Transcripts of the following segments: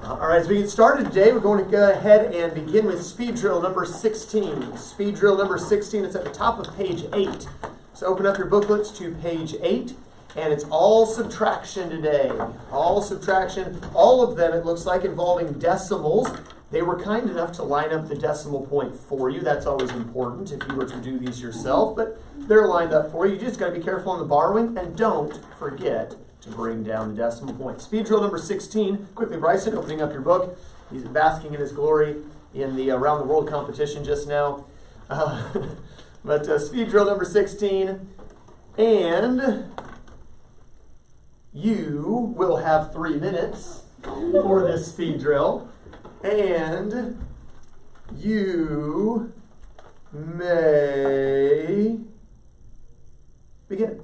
All right, as we get started today, we're going to go ahead and begin with speed drill number 16. Speed drill number 16 is at the top of page 8. So open up your booklets to page 8, and it's all subtraction today. All subtraction, all of them, it looks like, involving decimals. They were kind enough to line up the decimal point for you. That's always important if you were to do these yourself, but they're lined up for you. You just got to be careful on the borrowing, and don't forget to bring down the decimal point. Speed drill number 16. Quickly, Bryson, opening up your book. He's basking in his glory in the Around the World competition just now. But speed drill number 16. And you will have 3 minutes for this speed drill. And you may begin.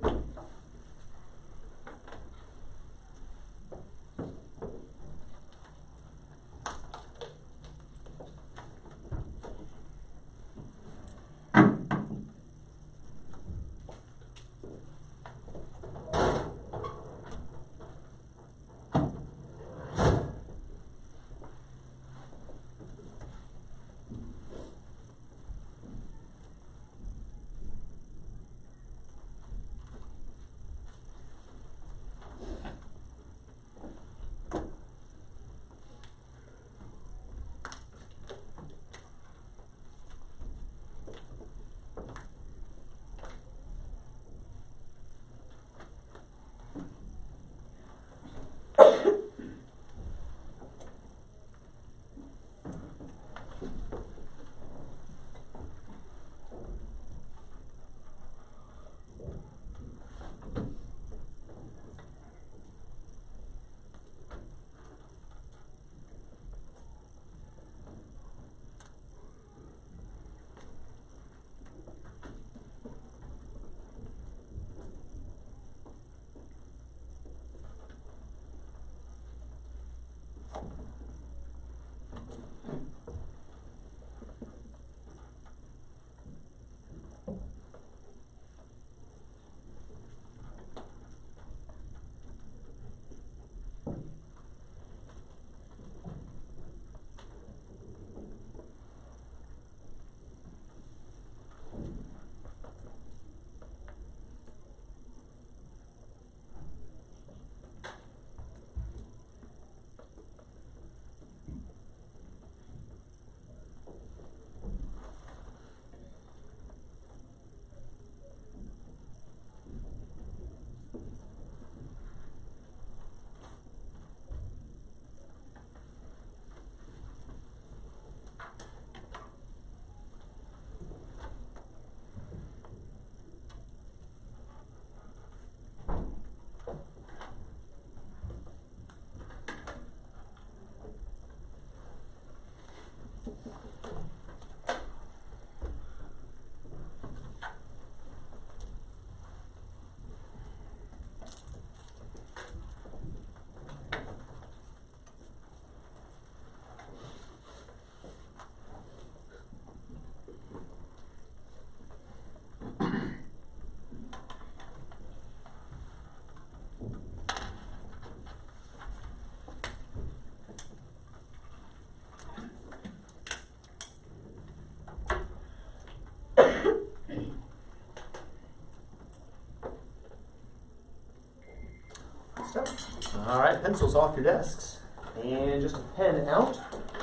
All right, pencils off your desks. And just a pen out.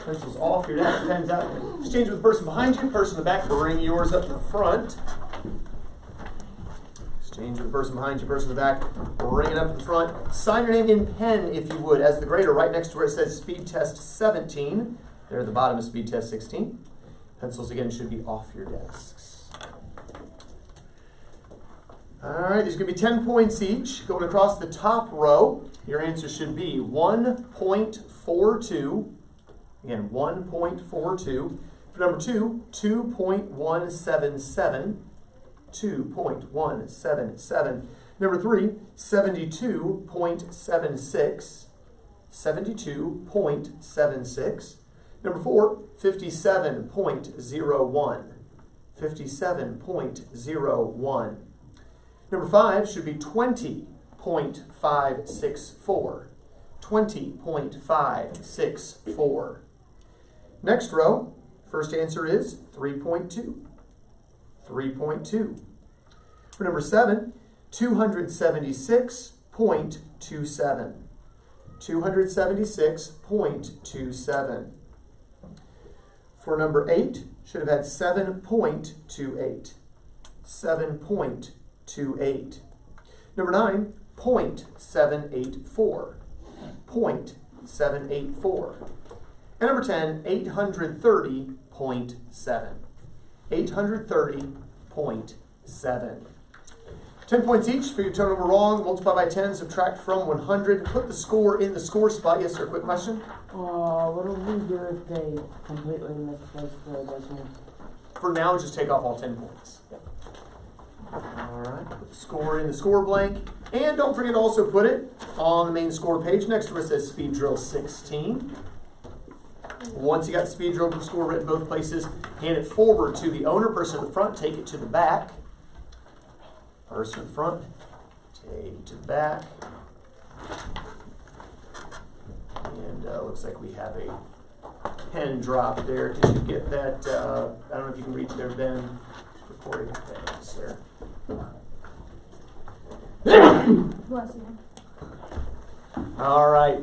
Pencils off your desk, pens out. Exchange with the person behind you, person in the back, bring yours up to the front. Exchange with the person behind you, person in the back, bring it up to the front. Sign your name in pen, if you would, as the grader, right next to where it says Speed Test 17. There at the bottom of Speed Test 16. Pencils, again, should be off your desks. All right, there's going to be 10 points each. Going across the top row, your answer should be 1.42. Again, 1.42. For number 2, 2.177. 2.177. Number 3, 72.76. 72.76. Number 4, 57.01. 57.01. Number 5 should be 20.564. 20.564. Next row, first answer is 3.2. 3.2. For number 7, 276.27. 276.27. For number 8, should have had 7.28. 7.28. Number 9, 0.784. 0.784. And number 10, 830.7. 830.7. 10 points each for your total number wrong. Multiply by 10, subtract from 100. Put the score in the score spot. Yes, sir, quick question? What do we do if they completely misplace the decimal? For now, just take off all 10 points. All right, put the score in the score blank. And don't forget to also put it on the main score page next to where it says Speed Drill 16. Once you got the Speed Drill score written both places, hand it forward to the owner, person in the front, take it to the back. Person in front, take it to the back. And looks like we have a pen drop there. Did you get that? I don't know if you can reach there, Ben. Recording. Thanks, sir. Bless you. All right.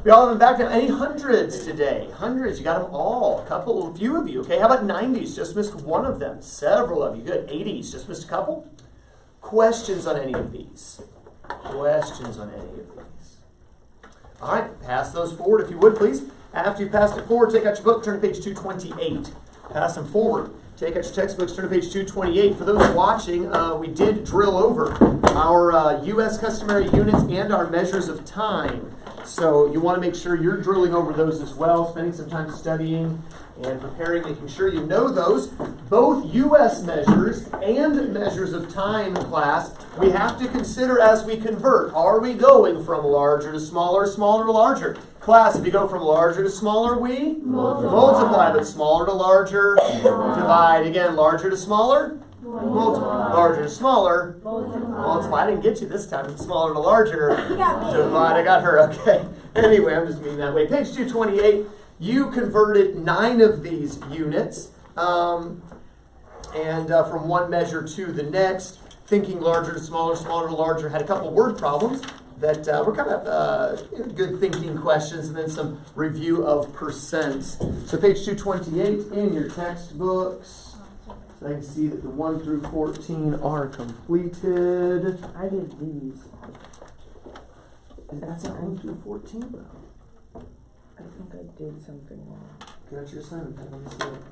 We all have them back now. Any hundreds today? Hundreds. You got them all. A few of you. Okay. How about 90s? Just missed one of them. Several of you. Good. 80s. Just missed a couple. Questions on any of these? Questions on any of these? All right. Pass those forward if you would, please. After you passed it forward, take out your book, turn to page 228. Pass them forward. Take out your textbooks, turn to page 228. For those watching, we did drill over our U.S. customary units and our measures of time. So you want to make sure you're drilling over those as well, spending some time studying and preparing, making sure you know those. Both U.S. measures and measures of time class, we have to consider as we convert. Are we going from larger to smaller, smaller to larger? Class, if you go from larger to smaller, we multiply, but smaller to larger, divide. Again, larger to smaller, multiply. Larger to smaller, multiply. I didn't get you this time. Smaller to larger, divide. I got her. Okay. Anyway, I'm just meaning that way. Page 228. You converted 9 of these units, and from one measure to the next, thinking larger to smaller, smaller to larger. Had a couple word problems that were kind of good thinking questions, and then some review of percents. So page 228 in your textbooks. So I can see that the 1 through 14 are completed. I did these. That's not 1 through 14 though. I think I did something wrong. Got your assignment. Let me see it.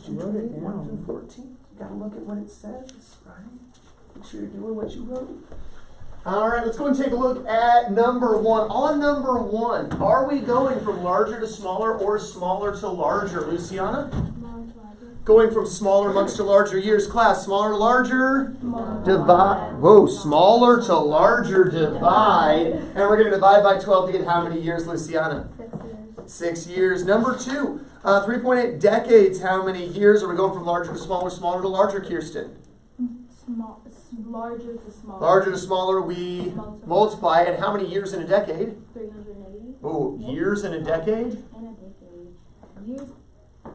You wrote it 1 down. through 14. You gotta look at what it says, right? Make sure you're doing what you wrote. All right, let's go and take a look at number 1. On number 1, are we going from larger to smaller or smaller to larger, Luciana? Going from smaller months to larger years. Class, smaller to larger? Divide. Whoa, smaller to larger, divide. And we're going to divide by 12 to get how many years, Luciana? 6 years. Number 2, 3.8 decades. How many years are we going from larger to smaller, smaller to larger, Kirsten? Larger to smaller. Larger to smaller, we multiply. And how many years in a decade? 380. Oh, years in a decade? In a decade. Years.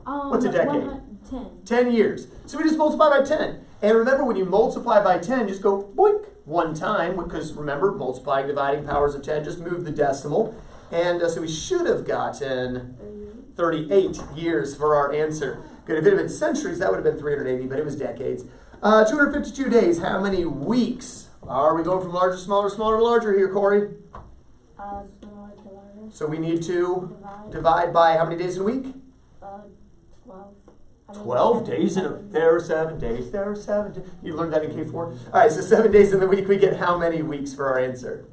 What's a decade? 10. 10 years. So we just multiply by 10. And remember, when you multiply by 10, just go boink one time, because remember, multiplying, dividing, powers of 10, just move the decimal. And so we should have gotten 38 years for our answer. Good. If it had been centuries, that would have been 380, but it was decades. 252 days. How many weeks? Are we going from larger to smaller, smaller to larger here, Corey? Smaller to larger. So we need to divide by how many days in a week? 12. 12 days in a week. There are 7 days. There are 7 days. You learned that in K4? All right, so 7 days in the week, we get how many weeks for our answer?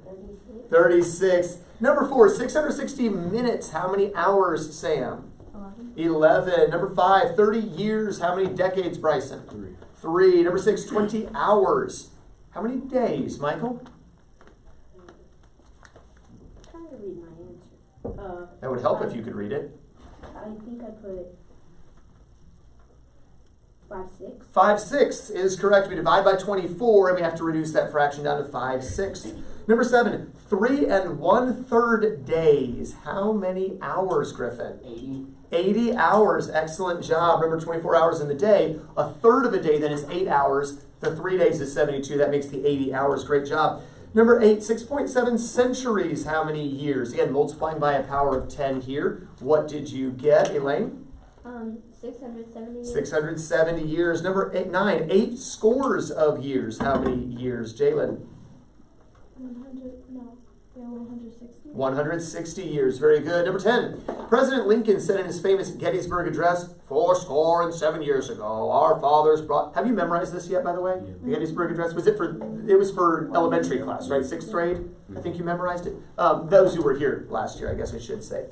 36. Number 4, 660 minutes. How many hours, Sam? 11. Number 5, 30 years. How many decades, Bryson? 3. Number 6, 20 hours. How many days, Michael? I'm trying to read my answer. That would help if you could read it. I think I put 5/6. 5/6 is correct. We divide by 24 and we have to reduce that fraction down to 5/6. Number 7, 3 1/3 days. How many hours, Griffin? 80. 80 hours. Excellent job. Remember, 24 hours in the day. A third of a day then is 8 hours. The 3 days is 72. That makes the 80 hours. Great job. Number 8, 6.7 centuries. How many years? Again, multiplying by a power of 10 here. What did you get, Elaine? 670 years. 670 years. Number 9, 8 scores of years. How many years, Jalen? 160. 160 years. Very good. Number 10, President Lincoln said in his famous Gettysburg Address, 407 years ago, our fathers brought... Have you memorized this yet, by the way? Yeah. The Gettysburg Address? It was for elementary class, right? 6th grade? I think you memorized it. Those who were here last year, I guess I should say.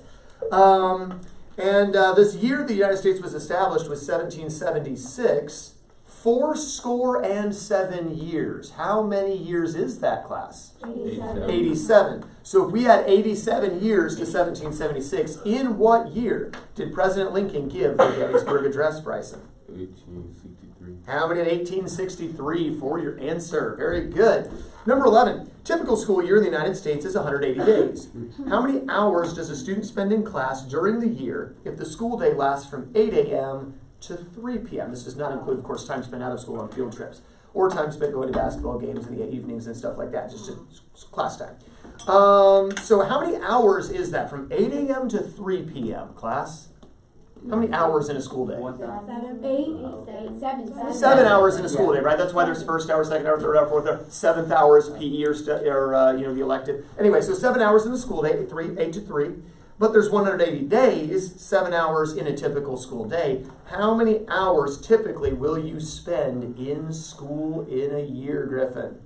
This year the United States was established was 1776. 407 years. How many years is that, class? 87. 87. So if we had 87 years to 1776, in what year did President Lincoln give the Gettysburg Address, Bryson? 1863. How many in 1863 for your answer? Very good. Number 11, typical school year in the United States is 180 days. How many hours does a student spend in class during the year if the school day lasts from 8 a.m. to 3 p.m.? This does not include, of course, time spent out of school on field trips or time spent going to basketball games in the evenings and stuff like that, just class time. So how many hours is that from 8 a.m. to 3 p.m., class? How many hours in a school day? 7 hours in a school day, right? That's why there's first hour, second hour, third hour, fourth hour, 7th hour is PE or the elective. Anyway, so 7 hours in the school day, 8 to 3. But there's 180 days, 7 hours in a typical school day. How many hours typically will you spend in school in a year, Griffin?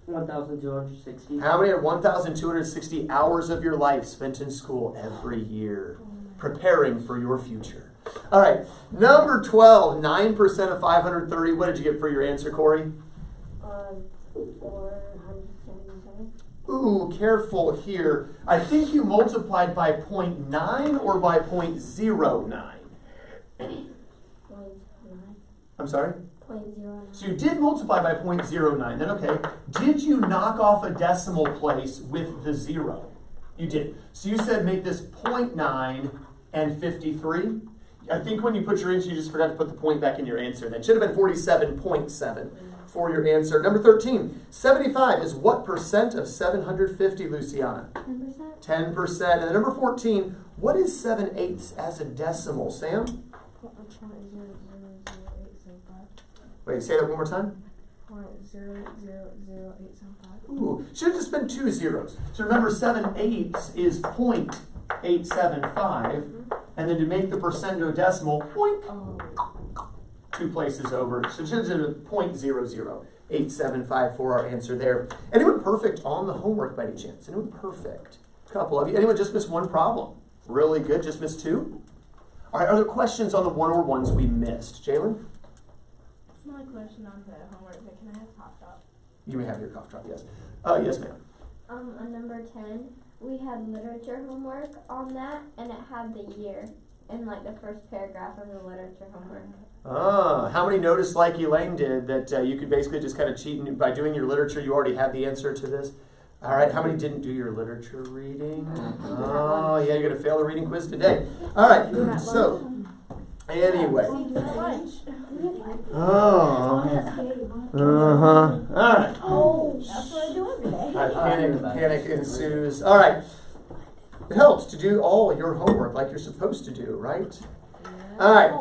1,260. How many are 1,260 hours of your life spent in school every year, preparing for your future? All right, number 12, 9% of 530. What did you get for your answer, Corey? 477. Ooh, careful here. I think you multiplied by 0.9 or by 0.09. 0.9. I'm sorry? 0.09. So you did multiply by 0.09. Then, okay, did you knock off a decimal place with the 0? You did. So you said make this 0.9 and 53. I think when you put your answer, you just forgot to put the point back in your answer. That should have been 47.7 for your answer. Number 13, 75 is what percent of 750, Luciana? 10%. 10%. And then number 14, what is 7/8 as a decimal, Sam? Wait, say that one more time. 0.000875. Ooh, should have just been 2 zeros. So remember, 7/8 is 0.875, and then to make the percent to a decimal, point 2 places over. So it should have been 0.00875 for our answer there. Anyone perfect on the homework by any chance? Anyone perfect? A couple of you. Anyone just missed one problem? Really good. Just missed 2? All right. Are there questions on the one or ones we missed? Jalen? It's not a question on the homework, but can I have cough drop? You may have your cough drop. Yes. Yes, ma'am. On number 10, we had literature homework on that, and it had the year in like the first paragraph of the literature homework. How many noticed, like Elaine did, that you could basically just kind of cheat and by doing your literature, you already had the answer to this? All right, how many didn't do your literature reading? Oh, yeah, you're going to fail the reading quiz today. All right, so, anyway. Oh, all right. Oh, that's what I do every day. Panic ensues. All right. It helps to do all your homework like you're supposed to do, right? All right.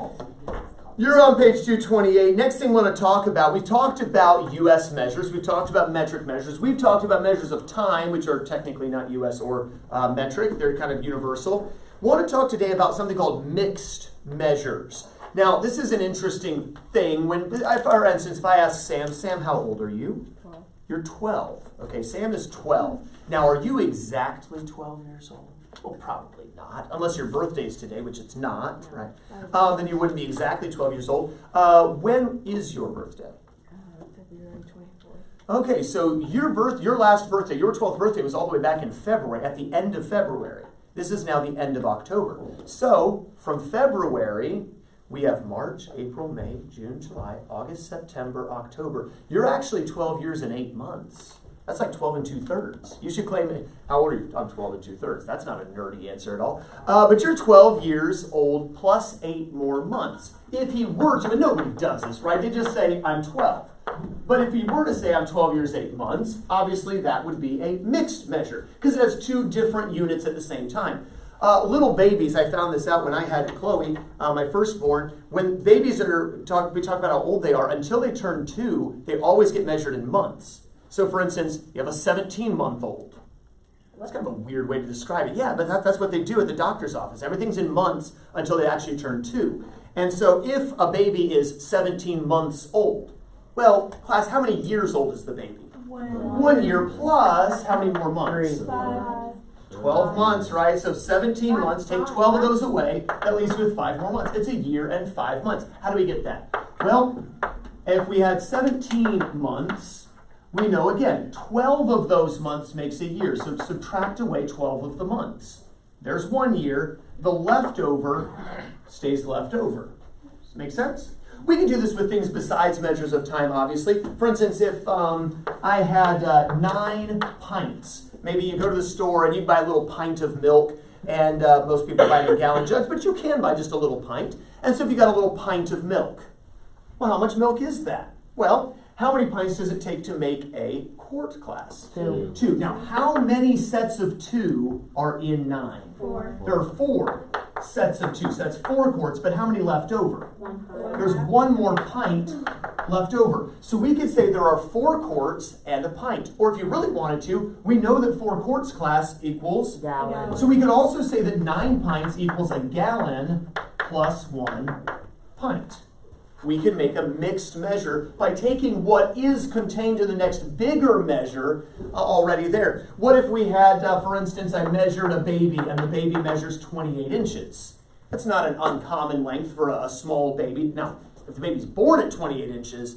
You're on page 228. Next thing we want to talk about, we've talked about U.S. measures. We've talked about metric measures. We've talked about measures of time, which are technically not U.S. or metric. They're kind of universal. I want to talk today about something called mixed measures. Now, this is an interesting thing. For instance, if I ask Sam, how old are you? 12. You're 12. Okay, Sam is 12. Now, are you exactly 12 years old? Well, probably not, unless your birthday's today, which it's not, right? Then you wouldn't be exactly 12 years old. When is your birthday? February 24th. Okay, so your last birthday, your 12th birthday was all the way back in February, at the end of February. This is now the end of October. So, from February, We have March, April, May, June, July, August, September, October. You're actually 12 years and 8 months. That's like 12 and 2/3. You should claim it. How old are you? I'm 12 and 2/3. That's not a nerdy answer at all. But you're 12 years old plus 8 more months. If he were to, and nobody does this, right? They just say, I'm 12. But if he were to say, I'm 12 years, 8 months, obviously that would be a mixed measure because it has 2 different units at the same time. Little babies, I found this out when I had Chloe, my firstborn. When babies we talk about how old they are, until they turn 2, they always get measured in months. So for instance, you have a 17-month-old. That's kind of a weird way to describe it. Yeah, but that's what they do at the doctor's office. Everything's in months until they actually turn 2. And so if a baby is 17 months old, well, class, how many years old is the baby? 1 year plus how many more months? 5. 12 months, right? So 17 months, take 12 of those away, that leaves you with 5 more months. It's a year and 5 months. How do we get that? Well, if we had 17 months, we know again, 12 of those months makes a year. So subtract away 12 of the months. There's 1 year. The leftover stays left over. Does that make sense? We can do this with things besides measures of time, obviously. For instance, if I had 9 pints, maybe you go to the store and you buy a little pint of milk, and most people buy it in gallon jugs, but you can buy just a little pint. And so if you got a little pint of milk, well, how much milk is that? Well, how many pints does it take to make a quart, class? 2. 2. Now, how many sets of 2 are in 9? 4. There are 4 sets of 2, so that's 4 quarts, but how many left over? 1. There's 1 more pint left over. So we could say there are 4 quarts and a pint. Or if you really wanted to, we know that 4 quarts, class, equals. Gallon. So we could also say that 9 pints equals a gallon plus 1 pint. We can make a mixed measure by taking what is contained in the next bigger measure already there. What if we had, for instance, I measured a baby and the baby measures 28 inches? That's not an uncommon length for a small baby. Now, if the baby's born at 28 inches,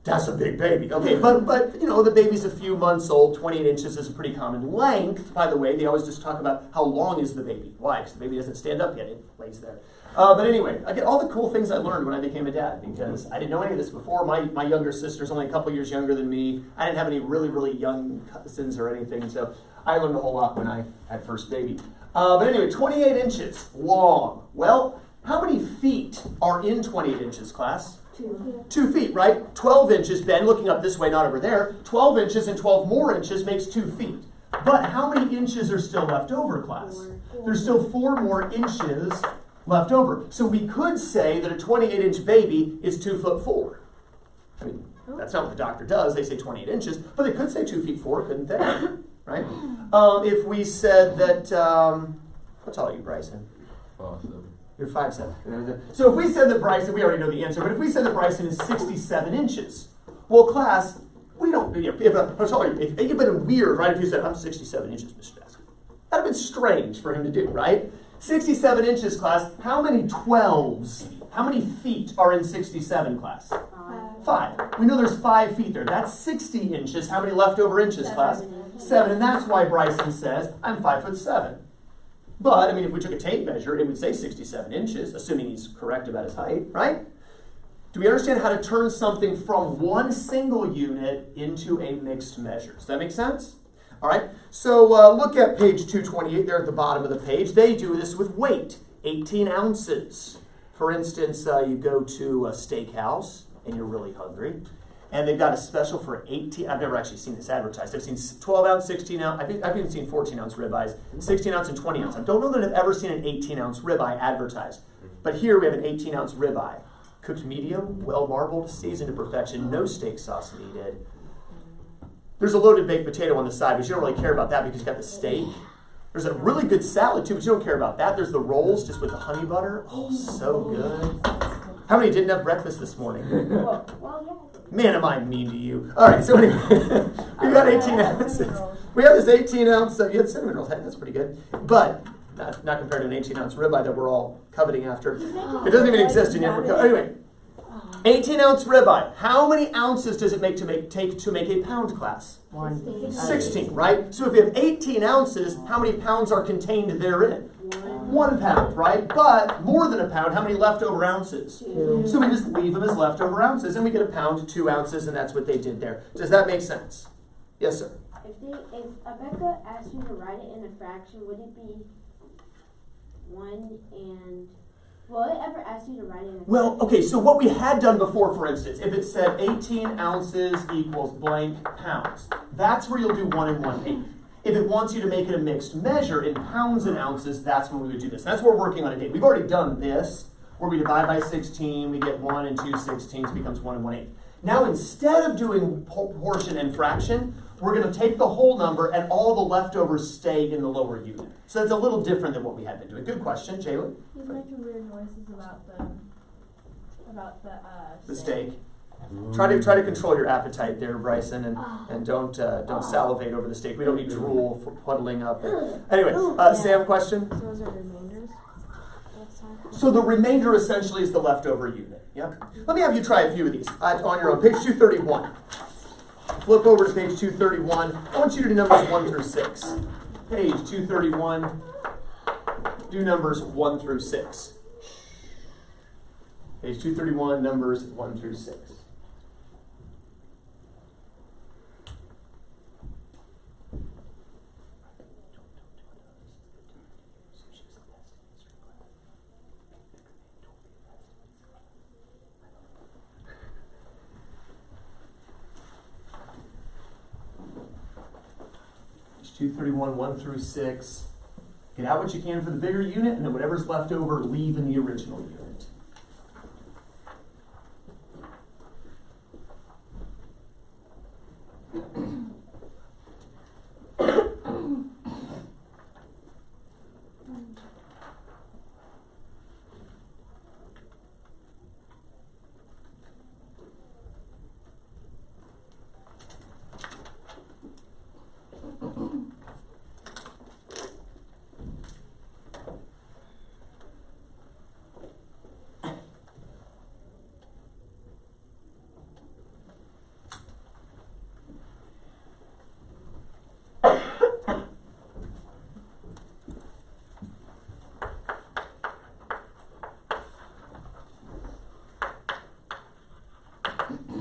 that's a big baby. Okay, but you know, the baby's a few months old. 28 inches is a pretty common length. By the way, they always just talk about how long is the baby. Why? Because the baby doesn't stand up yet. It lays there. But anyway, I get all the cool things I learned when I became a dad because I didn't know any of this before. My younger sister's only a couple years younger than me. I didn't have any really, really young cousins or anything, so I learned a whole lot when I had first baby. But anyway, 28 inches long. Well, how many feet are in 28 inches, class? 2. 2 feet, right? 12 inches, Ben, looking up this way, not over there. 12 inches and 12 more inches makes 2 feet. But how many inches are still left over, class? 4. There's still 4 more inches left over. So we could say that a 28-inch baby is 2'4". I mean, that's not what the doctor does. They say 28 inches, but they could say 2 feet 4, couldn't they? Right? If we said that, how tall are you, Bryson? 5'7". You're 5'7". So if we said that Bryson, we already know the answer, but if we said that Bryson is 67 inches, well, class, we don't, how tall are you? It would have been weird, right, if you said, I'm 67 inches, Mr. Desk. That would have been strange for him to do, right? 67 inches, class. How many 12s? How many feet are in 67, class? 5. We know there's 5 feet there. That's 60 inches. How many leftover inches, class? 7. And that's why Bryson says, I'm 5'7". But, I mean, if we took a tape measure, it would say 67 inches, assuming he's correct about his height, right? Do we understand how to turn something from one single unit into a mixed measure? Does that make sense? All right, so look at page 228 there at the bottom of the page. They do this with weight, 18 ounces. For instance, you go to a steakhouse and you're really hungry, and they've got a special for 18. I've never actually seen this advertised. I've seen 12 ounce, 16 ounce. I've even seen 14 ounce ribeyes, 16 ounce, and 20 ounce. I don't know that I've ever seen an 18 ounce ribeye advertised. But here we have an 18 ounce ribeye, cooked medium, well marbled, seasoned to perfection, no steak sauce needed. There's a loaded baked potato on the side, but you don't really care about that because you've got the steak. There's a really good salad too, but you don't care about that. There's the rolls just with the honey butter. Oh, so good. How many didn't have breakfast this morning? Well, yeah. Man, am I mean to you. All right, so anyway, we got 18 ounces. We have this 18 ounce, you had cinnamon rolls. Hey, that's pretty good. But not compared to an 18 ounce ribeye that we're all coveting after. It doesn't even exist in yet. Anyway, 18 ounce ribeye. How many ounces does it take to make a pound, class? 1. 16, right? So if you have 18 ounces, how many pounds are contained therein? 1 pound, right? But more than a pound, how many leftover ounces? 2. So we just leave them as leftover ounces, and we get a pound to 2 ounces, and that's what they did there. Does that make sense? Yes, sir. If Rebecca asked you to write it in a fraction, would it be 1 and... Will it ever ask you to write it in a Well, fraction? okay, so what we had done before, for instance, if it said 18 ounces equals blank pounds, that's where you'll do 1 and 1/8. If it wants you to make it a mixed measure in pounds and ounces, that's when we would do this. That's what we're working on today. We've already done this, where we divide by 16, we get 1 and 2/16 becomes 1 and 1/8. Now, instead of doing portion and fraction, we're going to take the whole number and all the leftovers stay in the lower unit. So that's a little different than what we had been doing. Good question, Jaylen. He's making weird noises about The steak. Try to control your appetite there, Bryson, and don't salivate over the steak. We don't need drool for puddling up. Anyway, Sam, question? So those are remainders? So the remainder essentially is the leftover unit. Yep. Let me have you try a few of these on your own. Page 231. Flip over to page 231. I want you to do numbers 1 through 6. Page 231. Do numbers 1 through 6. Page 231, numbers 1 through 6. Page 231, 1 through 6. Get out what you can for the bigger unit, and then whatever's left over, leave in the original unit.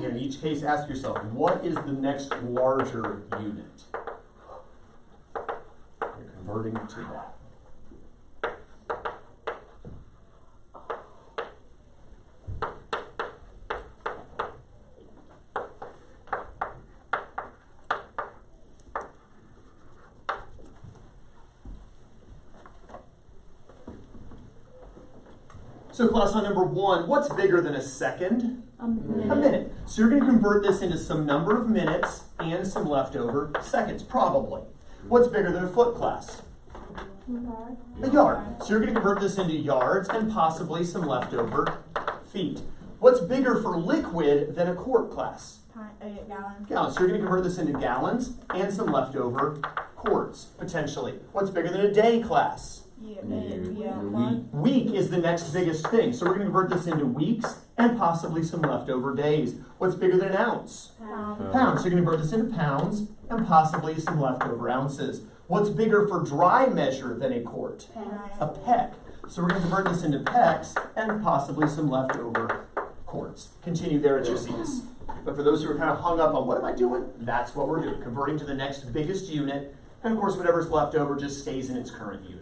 In each case, ask yourself, what is the next larger unit? You're converting to that. So class on number 1, what's bigger than a second? A minute. So you're going to convert this into some number of minutes and some leftover seconds, probably. What's bigger than a foot, class? A yard. So you're going to convert this into yards and possibly some leftover feet. What's bigger for liquid than a quart, class? Gallons. Gallons. So you're going to convert this into gallons and some leftover quarts, potentially. What's bigger than a day, class? Week is the next biggest thing. So we're going to convert this into weeks and possibly some leftover days. What's bigger than an ounce? Pounds. So you're going to convert this into pounds and possibly some leftover ounces. What's bigger for dry measure than a quart? A peck. So we're going to convert this into pecks and possibly some leftover quarts. Continue there at your seats. But for those who are kind of hung up on what am I doing, that's what we're doing. Converting to the next biggest unit. And of course, whatever's left over just stays in its current unit.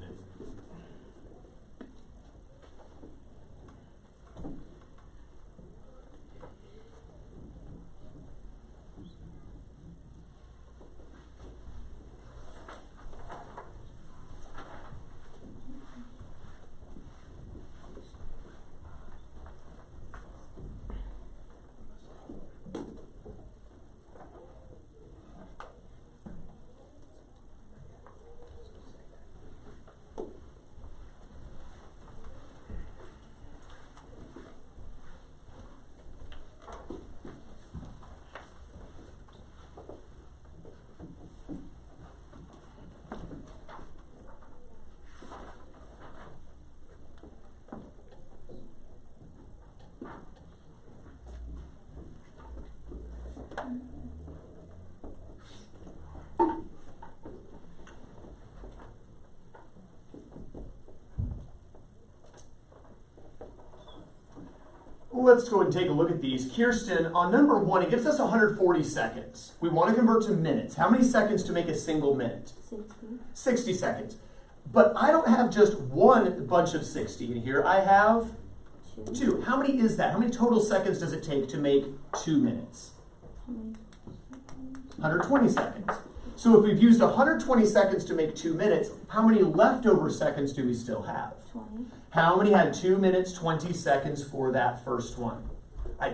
let's go and take a look at these. Kirsten, on number 1, it gives us 140 seconds. We want to convert to minutes. How many seconds to make a single minute? 60 seconds. But I don't have just one bunch of 60 in here. I have 2. How many is that? How many total seconds does it take to make 2 minutes? 120 seconds. So if we've used 120 seconds to make 2 minutes, how many leftover seconds do we still have? 20. How many had 2 minutes, 20 seconds for that first one?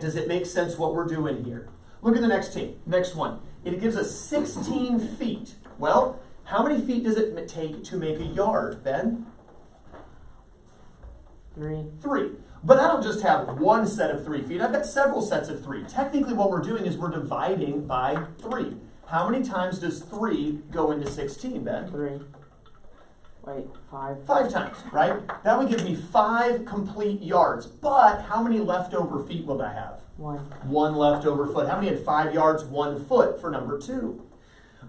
Does it make sense what we're doing here? Look at the next one. It gives us 16 feet. Well, how many feet does it take to make a yard, Ben? 3. 3. But I don't just have one set of 3 feet. I've got several sets of 3. Technically what we're doing is we're dividing by 3. How many times does 3 go into 16, Ben? 3. Wait, 5. 5 times, right? That would give me 5 complete yards. But how many leftover feet will I have? 1. 1 leftover foot. How many had 5 yards, 1 foot for number 2?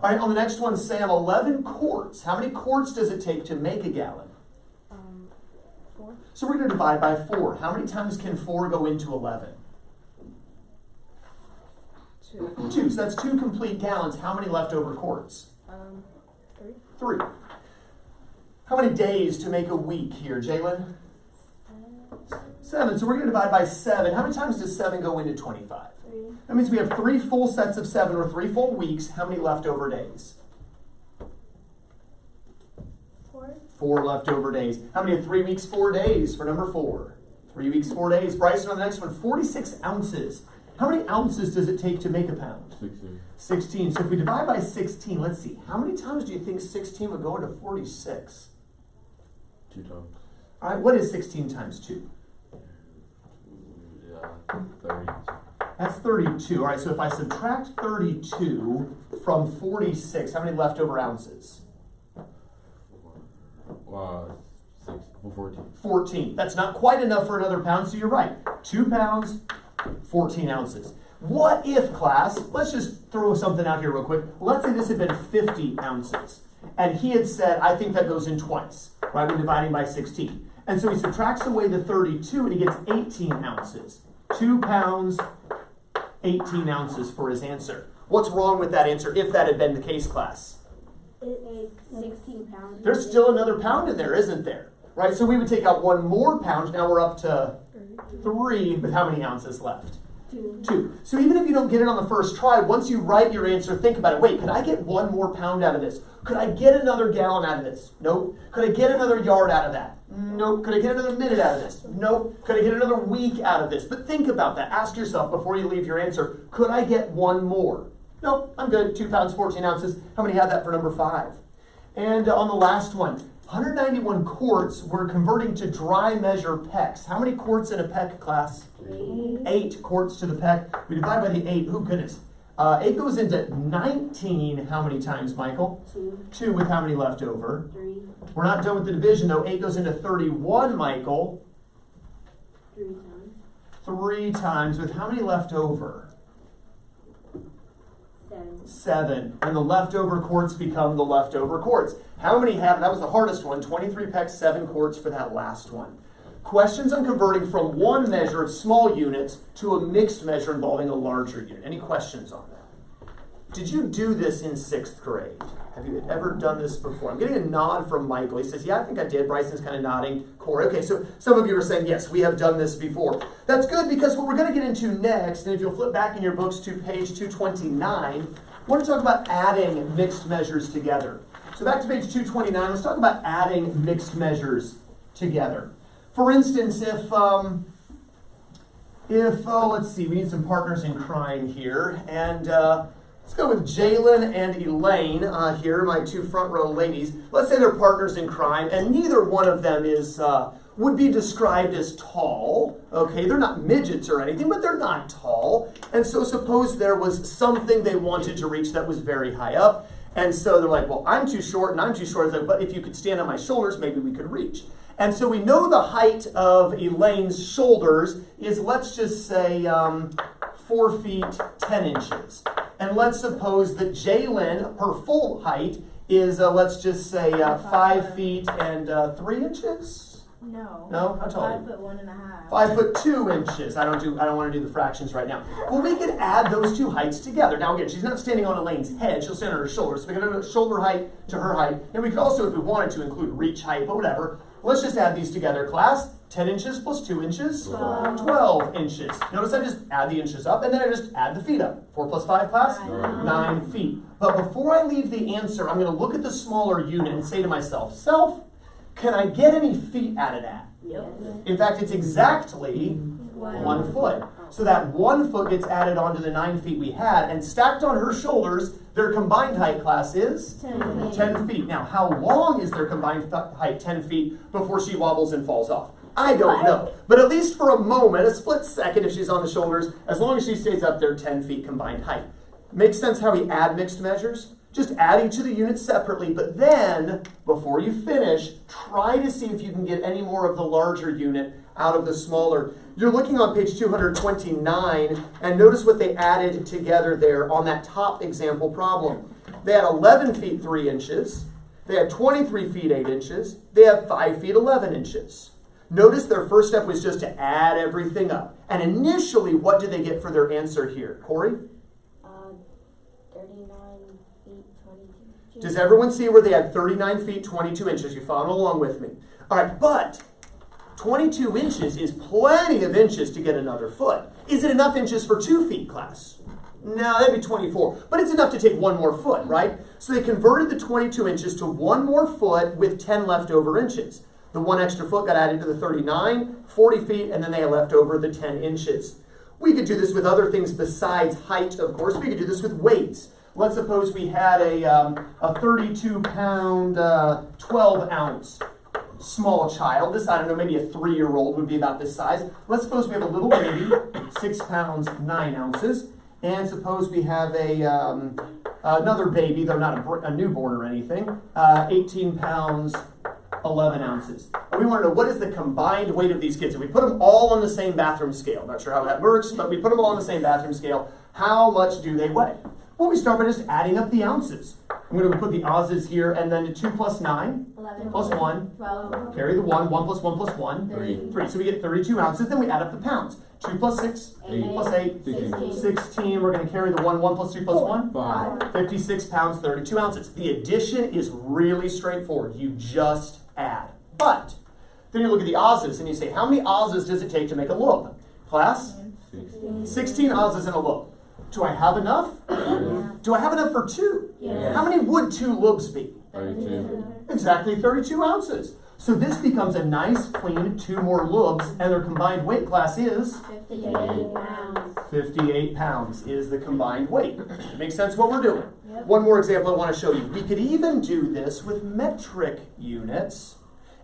All right, on the next one, Sam, 11 quarts. How many quarts does it take to make a gallon? 4. So we're going to divide by 4. How many times can 4 go into 11? 2. 2. So that's 2 complete gallons. How many leftover quarts? 3. 3. How many days to make a week here, Jalen? 7. So we're going to divide by 7. How many times does 7 go into 25? 3. That means we have 3 full sets of 7 or 3 full weeks. How many leftover days? 4. 4 leftover days. How many have 3 weeks, 4 days for number 4? 3 weeks, 4 days. Bryson on the next one, 46 ounces. How many ounces does it take to make a pound? 16. 16. So if we divide by 16, let's see. How many times do you think 16 would go into 46? 2 times. All right, what is 16 times 2? Yeah, 30. That's 32. All right, so if I subtract 32 from 46, how many leftover ounces? 6, 14. 14. That's not quite enough for another pound, so you're right. 2 pounds, 14 ounces. What if, class, let's just throw something out here real quick. Let's say this had been 50 ounces. And he had said, I think that goes in twice, right? We're dividing by 16. And so he subtracts away the 32 and he gets 18 ounces. 2 pounds, 18 ounces for his answer. What's wrong with that answer if that had been the case, class? It's 16 pounds. There's still another pound in there, isn't there? Right? So we would take out 1 more pound. Now we're up to 3 with how many ounces left? 2. So even if you don't get it on the first try, once you write your answer, think about it. Wait, could I get 1 more pound out of this? Could I get another gallon out of this? Nope. Could I get another yard out of that? Nope. Could I get another minute out of this? Nope. Could I get another week out of this? But think about that. Ask yourself before you leave your answer, could I get 1 more? Nope, I'm good. 2 pounds, 14 ounces. How many had that for number 5? And on the last one, 191 quarts we're converting to dry measure pecks. How many quarts in a peck, class? 8 quarts to the peck. We divide by the 8. Oh, goodness. 8 goes into 19 how many times, Michael? 2. 2 with how many left over? 3. We're not done with the division, though. 8 goes into 31, Michael. 3 times. 3 times with how many left over? 7. 7. And the leftover quarts become the leftover quarts. How many have, that was the hardest one, 23 pecks, 7 quarts for that last one. Questions on converting from one measure of small units to a mixed measure involving a larger unit. Any questions on that? Did you do this in 6th grade? Have you ever done this before? I'm getting a nod from Michael. He says, yeah, I think I did. Bryson's kind of nodding. Corey, okay, so some of you are saying, yes, we have done this before. That's good because what we're going to get into next, and if you'll flip back in your books to page 229, I want to talk about adding mixed measures together. So back to page 229, let's talk about adding mixed measures together. For instance, if let's see, we need some partners in crime here, and let's go with Jalen and Elaine here, my 2 front row ladies. Let's say they're partners in crime, and neither one of them is would be described as tall. Okay, they're not midgets or anything, but they're not tall. And so suppose there was something they wanted to reach that was very high up, and so they're like, well, I'm too short and I'm too short. It's like, but if you could stand on my shoulders, maybe we could reach. And so we know the height of Elaine's shoulders is, let's just say, 4 feet 10 inches. And let's suppose that Jalen, her full height, is, let's just say, 5 feet and 3 inches. No. No? How tall are you? 5'1.5". 5'2". I don't want to do the fractions right now. Well, we could add those two heights together. Now again, she's not standing on Elaine's head, she'll stand on her shoulders. So we can add shoulder height to her height. And we could also, if we wanted to, include reach height, but whatever. Let's just add these together, class. 10 inches plus 2 inches, 12 inches. Notice I just add the inches up, and then I just add the feet up. 4 plus 5, class? 9 feet. But before I leave the answer, I'm going to look at the smaller unit and say to myself, self, can I get any feet out of that? In fact, it's exactly 1 foot. So that 1 foot gets added onto the 9 feet we had, and stacked on her shoulders, their combined height, class, is 10 feet. Now, how long is their combined height, 10 feet, before she wobbles and falls off? I don't know. But at least for a moment, a split second, if she's on the shoulders, as long as she stays up there, 10 feet combined height. Makes sense how we add mixed measures? Just add each of the units separately, but then, before you finish, try to see if you can get any more of the larger unit out of the smaller. You're looking on page 229, and notice what they added together there on that top example problem. They had 11 feet 3 inches, they had 23 feet 8 inches, they have 5 feet 11 inches. Notice their first step was just to add everything up. And initially, what did they get for their answer here? Corey? 39 feet 22. Does everyone see where they had 39 feet 22 inches? You following along with me. All right, but 22 inches is plenty of inches to get another foot. Is it enough inches for 2 feet, class? No, that'd be 24. But it's enough to take 1 more foot, right? So they converted the 22 inches to 1 more foot with 10 leftover inches. The 1 extra foot got added to the 39, 40 feet, and then they left over the 10 inches. We could do this with other things besides height, of course. We could do this with weights. Let's suppose we had a 32-pound, 12-ounce small child. This, I don't know, maybe a 3-year-old would be about this size. Let's suppose we have a little baby, 6 pounds, 9 ounces. And suppose we have another baby, though not a newborn or anything, 18 pounds, 11 ounces. And we want to know what is the combined weight of these kids. If we put them all on the same bathroom scale, not sure how that works, but we put them all on the same bathroom scale, how much do they weigh? Well, we start by just adding up the ounces. I'm going to put the ounces here, and then 2 plus 9, 11 plus 1, 12. carry the 1, 1 plus 1 plus 1, 3. So we get 32 ounces, then we add up the pounds. 2 plus 6, 8 plus 8, 16. We're going to carry the 1, 1 plus 3 plus 1, 5. 56 pounds, 32 ounces. The addition is really straightforward. You just add. But then you look at the ounces and you say, how many ounces does it take to make a loaf? Class? 16 ounces in a loaf. Do I have enough? Do I have enough for 2? Yes. How many would 2 loaves be? 32. Exactly 32 ounces. So this becomes a nice, clean 2 more loaves, and their combined weight, class, is 58 pounds. 58 pounds is the combined weight. Makes sense what we're doing? Yep. One more example I want to show you. We could even do this with metric units,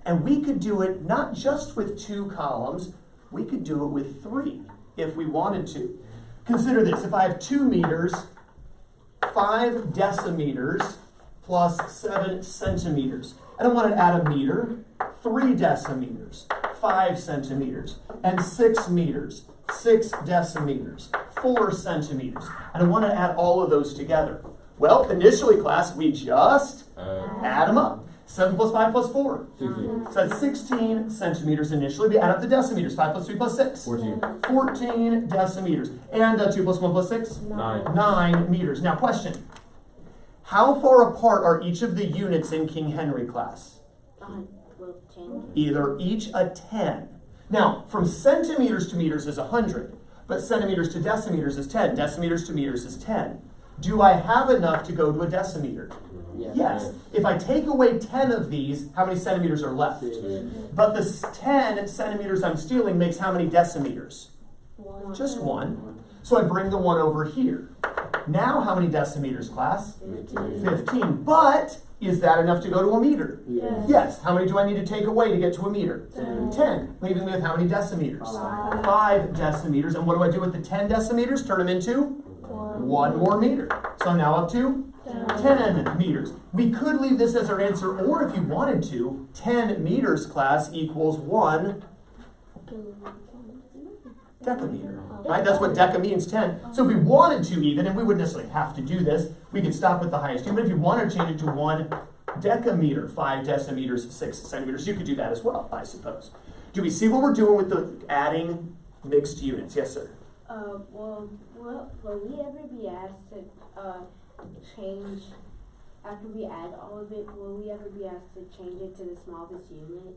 and we could do it not just with 2 columns, we could do it with 3 if we wanted to. Consider this. If I have 2 meters, 5 decimeters, plus 7 centimeters. And I want to add a meter, 3 decimeters, 5 centimeters, and 6 meters, 6 decimeters, 4 centimeters. And I want to add all of those together. Well, initially, class, we just add them up. 7 plus 5 plus 4. 16. So that's 16 centimeters initially. We add up the decimeters. 5 plus 3 plus 6. 14. 14 decimeters. And 2 plus 1 plus 6? 9. 9 meters. Now, question. How far apart are each of the units in King Henry, class? 10. Either each a 10. Now, from centimeters to meters is 100, but centimeters to decimeters is 10. Decimeters to meters is 10. Do I have enough to go to a decimeter? Yes. If I take away 10 of these, how many centimeters are left? But the 10 centimeters I'm stealing makes how many decimeters? Just 1. So I bring the 1 over here. Now how many decimeters, class? 15. But is that enough to go to a meter? Yes. How many do I need to take away to get to a meter? 10. Leaving me with how many decimeters? 5 decimeters. And what do I do with the 10 decimeters? Turn them into 1 more meter. So I'm now up to 10 meters. We could leave this as our answer, or if you wanted to, 10 meters, class, equals 1 decameter. Right? That's what deca means, 10. So if we wanted to even, and we wouldn't necessarily have to do this, we could stop with the highest unit, but if you wanted to change it to 1 decameter, 5 decimeters, 6 centimeters. You could do that as well, I suppose. Do we see what we're doing with the adding mixed units? Yes, sir. Well, will we ever be asked to, change, after we add all of it, will we ever be asked to change it to the smallest unit?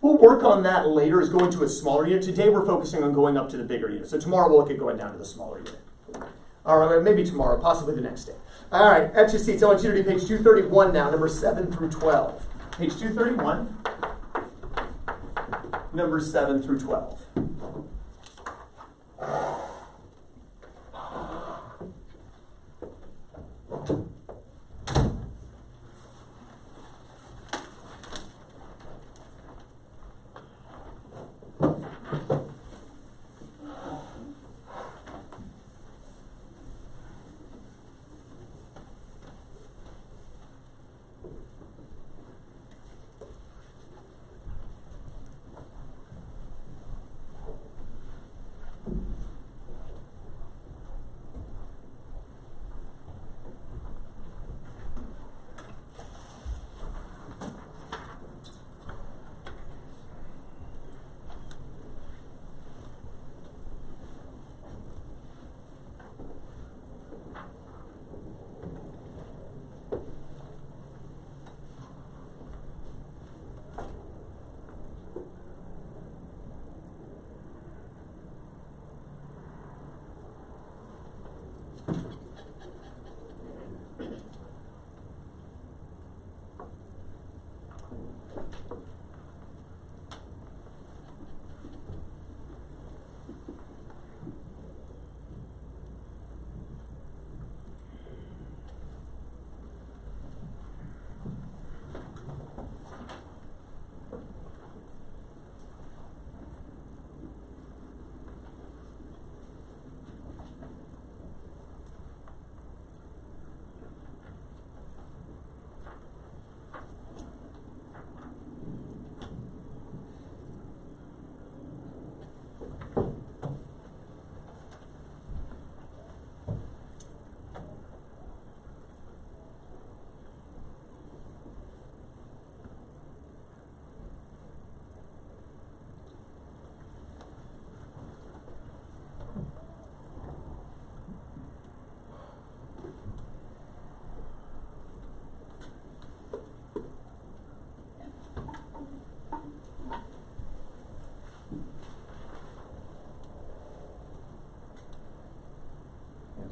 We'll work on that later, is going to a smaller unit. Today we're focusing on going up to the bigger unit. So tomorrow we'll look at going down to the smaller unit. All right, maybe tomorrow, possibly the next day. All right, at your seats, I want you to do page 231 now, number 7 through 12. Page 231, numbers 7 through 12.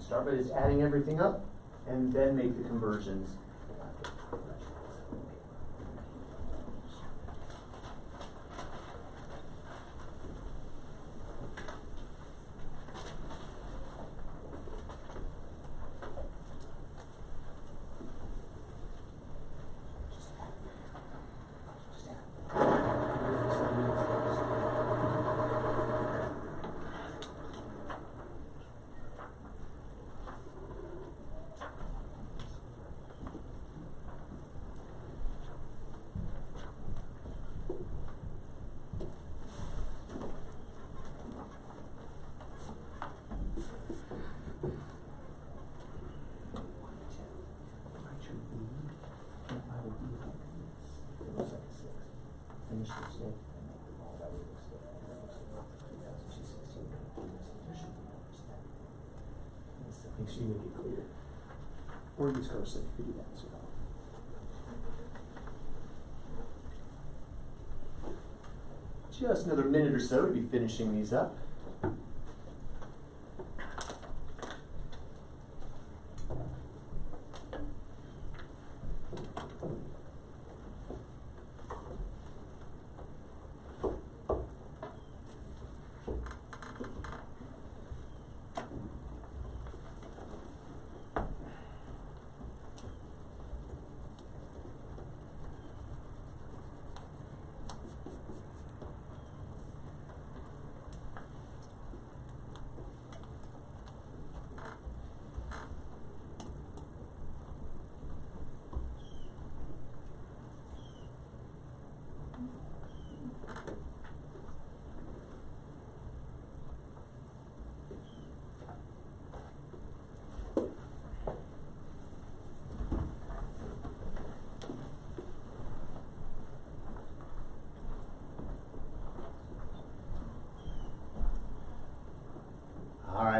Start by just adding everything up and then make the conversions. Make sure you make it clear. Or use cursive if you do that as well. Just another minute or so to be finishing these up.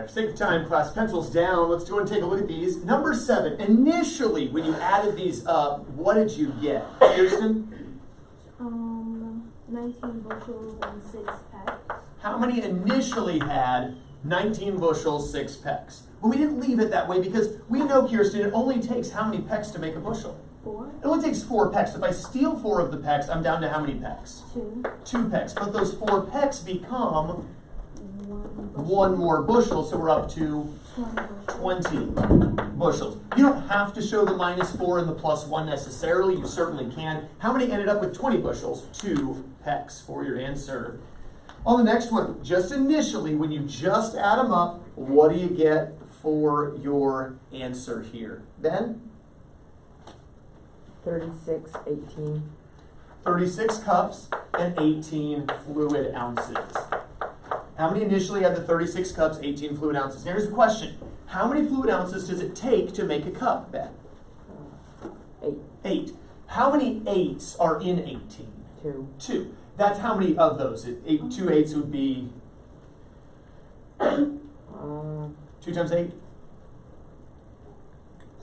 for sake of time, class, pencils down. Let's go and take a look at these. Number 7. Initially, when you added these up, what did you get? Kirsten? 19 bushels and 6 packs. How many initially had 19 bushels, 6 pecks? But we didn't leave it that way because we know, Kirsten, it only takes how many pecks to make a bushel? 4. It only takes 4 pecks. If I steal 4 of the pecks, I'm down to how many pecks? 2. 2 pecks. But those 4 pecks become 1 bushel. 1 more bushel, so we're up to 20 bushels. You don't have to show the -4 and the +1 necessarily. You certainly can. How many ended up with 20 bushels? 2 pecks for your answer. On the next one, just initially, when you just add them up, what do you get for your answer here? Ben? 36, 18. 36 cups and 18 fluid ounces. How many initially had the 36 cups, 18 fluid ounces? Now here's the question. How many fluid ounces does it take to make a cup, Ben? 8. 8. How many 8s are in 18? 2. 2. That's how many of those? 2 8s would be 2 times 8?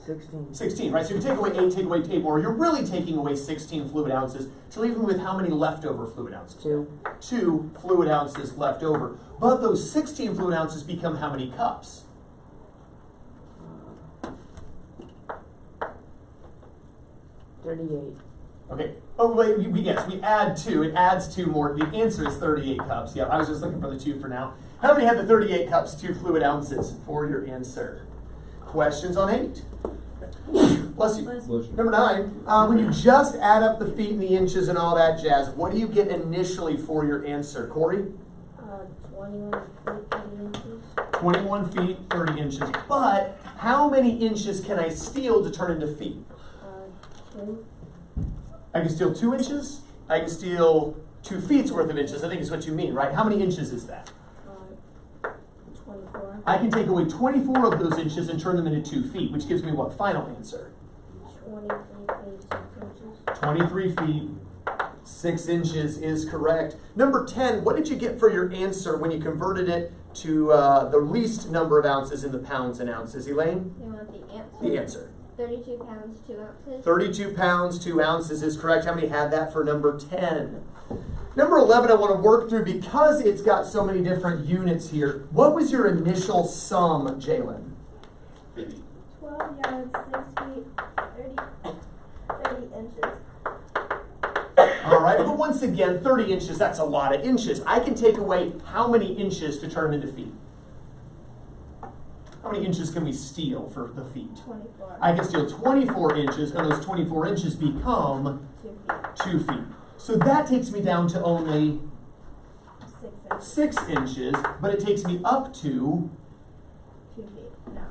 16. 16, right? So if you take away 8 more, you're really taking away 16 fluid ounces to leave them with how many leftover fluid ounces? 2. 2 fluid ounces left over. But those 16 fluid ounces become how many cups? 38. Okay. Oh, wait, yes, we add 2. It adds 2 more. The answer is 38 cups. Yeah, I was just looking for the 2 for now. How many had the 38 cups, 2 fluid ounces for your answer? Questions on 8? Bless you. Bless you. Number 9, when you just add up the feet and the inches and all that jazz, what do you get initially for your answer? Corey? 21 feet, 30 inches. 21 feet, 30 inches. But how many inches can I steal to turn into feet? 2. I can steal 2 inches. I can steal 2 feet's worth of inches, I think is what you mean, right? How many inches is that? 24. I can take away 24 of those inches and turn them into 2 feet, which gives me what final answer? 23 feet, 6 inches. 23 feet, 6 inches is correct. Number 10, what did you get for your answer when you converted it to the least number of ounces in the pounds and ounces? Elaine? You want the answer? The answer. 32 pounds, 2 ounces. 32 pounds, 2 ounces is correct. How many had that for number 10? Number 11 I want to work through because it's got so many different units here. What was your initial sum, Jalen? 12 yards, 6 feet, 30 inches. All right, but once again, 30 inches, that's a lot of inches. I can take away how many inches to turn them into feet? How many inches can we steal for the feet? 24. I can steal 24 inches, and those 24 inches become 2 feet. 2 feet. So that takes me down to only 6 inches. 6 inches, but it takes me up to 2 feet. No.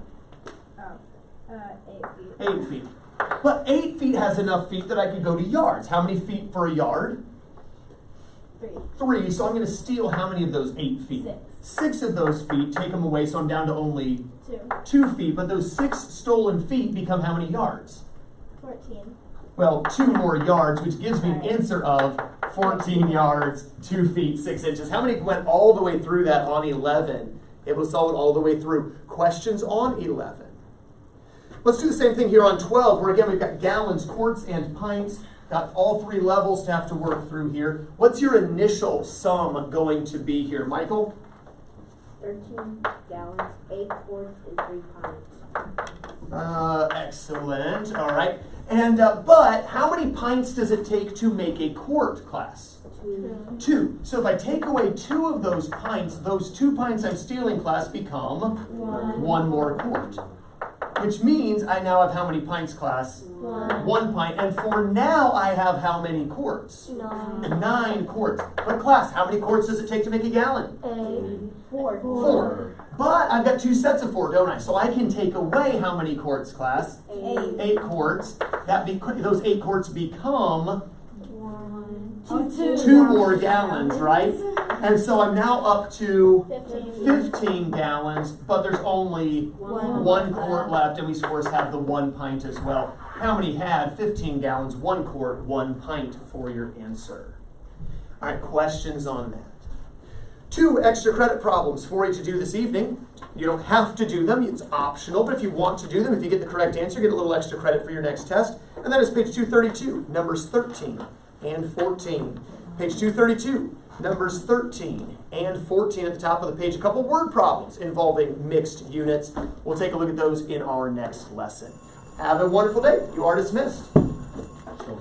8 feet. 8 feet. But 8 feet has enough feet that I could go to yards. How many feet for a yard? 3. 3, so I'm going to steal how many of those 8 feet? 6 of those feet, take them away, so I'm down to only 2. 2 feet. But those 6 stolen feet become how many yards? 14. Well, 2 more yards, which gives me an answer of 14 yards, 2 feet, 6 inches. How many went all the way through that on 11? Able to solve it all the way through. Questions on 11? Let's do the same thing here on 12, where again we've got gallons, quarts, and pints. Got all 3 levels to have to work through here. What's your initial sum going to be here, Michael? 13 gallons, 8 quarts, and 3 pints. Excellent. All right. And but how many pints does it take to make a quart, class? 2. 2. So if I take away 2 of those pints, those 2 pints I'm stealing, class, become 1 more quart. Which means I now have how many pints, class? 1 pint. And for now, I have how many quarts? 9 quarts. But class, how many quarts does it take to make a gallon? 4. But I've got 2 sets of 4, don't I? So I can take away how many quarts, class? 8 quarts. Those 8 quarts become 2 more gallons, right? And so I'm now up to 15 gallons, but there's only 1 quart left, and we of course have the 1 pint as well. How many had 15 gallons, 1 quart, 1 pint for your answer? All right, questions on that? 2 extra credit problems for you to do this evening. You don't have to do them, it's optional, but if you want to do them, if you get the correct answer, you get a little extra credit for your next test. And that is page 232, numbers 13 and 14. Page 232, numbers 13 and 14 at the top of the page. A couple word problems involving mixed units. We'll take a look at those in our next lesson. Have a wonderful day. You are dismissed.